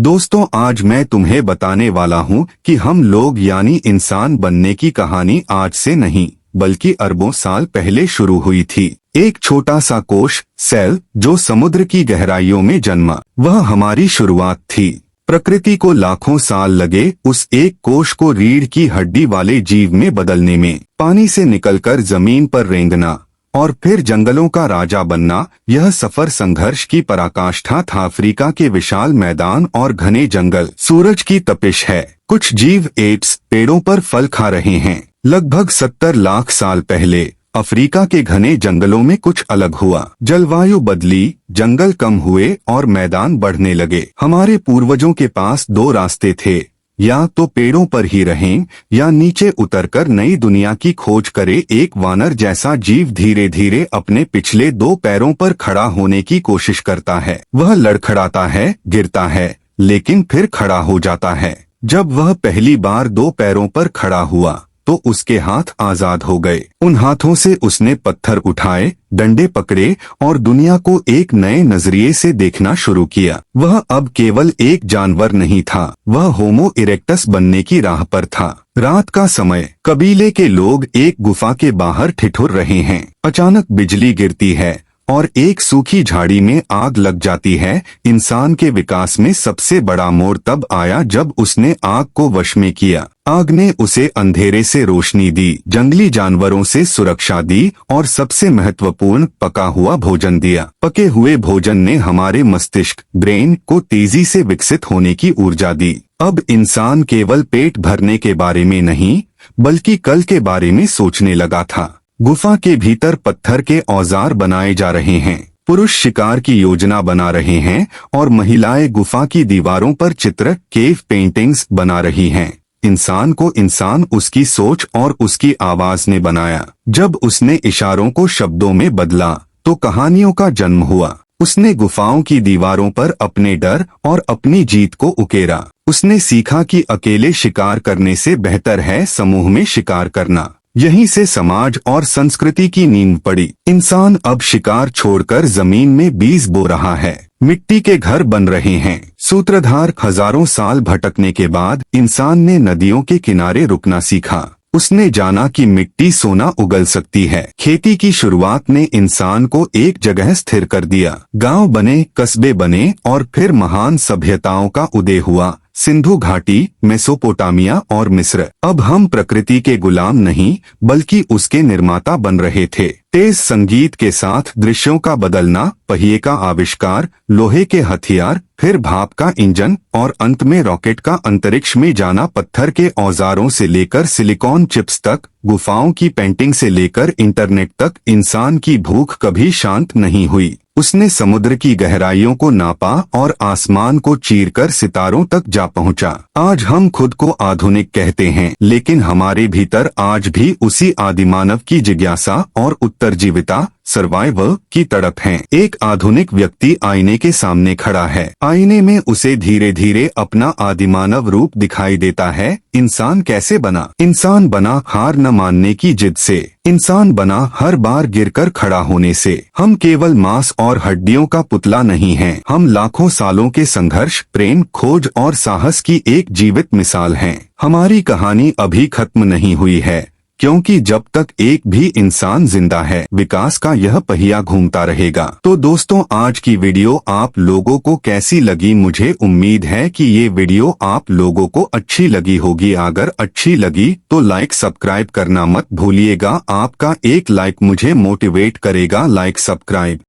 दोस्तों, आज मैं तुम्हें बताने वाला हूँ कि हम लोग यानी इंसान बनने की कहानी आज से नहीं बल्कि अरबों साल पहले शुरू हुई थी। एक छोटा सा कोश सेल जो समुद्र की गहराइयों में जन्मा, वह हमारी शुरुआत थी। प्रकृति को लाखों साल लगे उस एक कोश को रीढ़ की हड्डी वाले जीव में बदलने में। पानी से निकलकर जमीन पर रेंगना और फिर जंगलों का राजा बनना, यह सफर संघर्ष की पराकाष्ठा था। अफ्रीका के विशाल मैदान और घने जंगल, सूरज की तपिश है। कुछ जीव एप्स पेड़ों पर फल खा रहे हैं। लगभग 70 लाख साल पहले अफ्रीका के घने जंगलों में कुछ अलग हुआ। जलवायु बदली, जंगल कम हुए और मैदान बढ़ने लगे। हमारे पूर्वजों के पास दो रास्ते थे, या तो पेड़ों पर ही रहें या नीचे उतरकर नई दुनिया की खोज करे। एक वानर जैसा जीव धीरे धीरे अपने पिछले दो पैरों पर खड़ा होने की कोशिश करता है। वह लड़खड़ाता है, गिरता है, लेकिन फिर खड़ा हो जाता है। जब वह पहली बार दो पैरों पर खड़ा हुआ तो उसके हाथ आजाद हो गए। उन हाथों से उसने पत्थर उठाए, डंडे पकड़े और दुनिया को एक नए नजरिए से देखना शुरू किया। वह अब केवल एक जानवर नहीं था, वह होमो इरेक्टस बनने की राह पर था। रात का समय, कबीले के लोग एक गुफा के बाहर ठिठुर रहे हैं। अचानक बिजली गिरती है और एक सूखी झाड़ी में आग लग जाती है। इंसान के विकास में सबसे बड़ा मोड़ तब आया जब उसने आग को वश में किया। आग ने उसे अंधेरे से रोशनी दी, जंगली जानवरों से सुरक्षा दी और सबसे महत्वपूर्ण, पका हुआ भोजन दिया। पके हुए भोजन ने हमारे मस्तिष्क ब्रेन को तेजी से विकसित होने की ऊर्जा दी। अब इंसान केवल पेट भरने के बारे में नहीं बल्कि कल के बारे में सोचने लगा था। गुफा के भीतर पत्थर के औजार बनाए जा रहे हैं, पुरुष शिकार की योजना बना रहे हैं और महिलाएं गुफा की दीवारों पर चित्र, केव पेंटिंग्स बना रही हैं। इंसान को इंसान उसकी सोच और उसकी आवाज ने बनाया। जब उसने इशारों को शब्दों में बदला तो कहानियों का जन्म हुआ। उसने गुफाओं की दीवारों पर अपने डर और अपनी जीत को उकेरा। उसने सीखा कि अकेले शिकार करने से बेहतर है समूह में शिकार करना। यहीं से समाज और संस्कृति की नींव पड़ी। इंसान अब शिकार छोड़कर जमीन में बीज बो रहा है। मिट्टी के घर बन रहे हैं। सूत्रधार, हजारों साल भटकने के बाद इंसान ने नदियों के किनारे रुकना सीखा। उसने जाना कि मिट्टी सोना उगल सकती है। खेती की शुरुआत ने इंसान को एक जगह स्थिर कर दिया। गांव बने, कस्बे बने और फिर महान सभ्यताओं का उदय हुआ। सिंधु घाटी, मेसोपोटामिया और मिस्र। अब हम प्रकृति के गुलाम नहीं बल्कि उसके निर्माता बन रहे थे। तेज संगीत के साथ दृश्यों का बदलना, पहिए का आविष्कार, लोहे के हथियार, फिर भाप का इंजन और अंत में रॉकेट का अंतरिक्ष में जाना। पत्थर के औजारों से लेकर सिलिकॉन चिप्स तक, गुफाओं की पेंटिंग से लेकर इंटरनेट तक, इंसान की भूख कभी शांत नहीं हुई। उसने समुद्र की गहराइयों को नापा और आसमान को चीरकर सितारों तक जा पहुंचा। आज हम खुद को आधुनिक कहते हैं, लेकिन हमारे भीतर आज भी उसी आदिमानव की जिज्ञासा और उत्तरजीविता, सर्वाइवल की तड़प है। एक आधुनिक व्यक्ति आईने के सामने खड़ा है। आईने में उसे धीरे धीरे अपना आदिमानव रूप दिखाई देता है। इंसान कैसे बना? इंसान बना हार न मानने की जिद से। इंसान बना हर बार गिरकर खड़ा होने से। हम केवल मांस और हड्डियों का पुतला नहीं हैं। हम लाखों सालों के संघर्ष, प्रेम, खोज और साहस की एक जीवित मिसाल हैं। हमारी कहानी अभी खत्म नहीं हुई है, क्योंकि जब तक एक भी इंसान जिंदा है, विकास का यह पहिया घूमता रहेगा। तो दोस्तों, आज की वीडियो आप लोगों को कैसी लगी? मुझे उम्मीद है कि ये वीडियो आप लोगों को अच्छी लगी होगी। अगर अच्छी लगी तो लाइक, सब्सक्राइब करना मत भूलिएगा। आपका एक लाइक मुझे मोटिवेट करेगा। Like, subscribe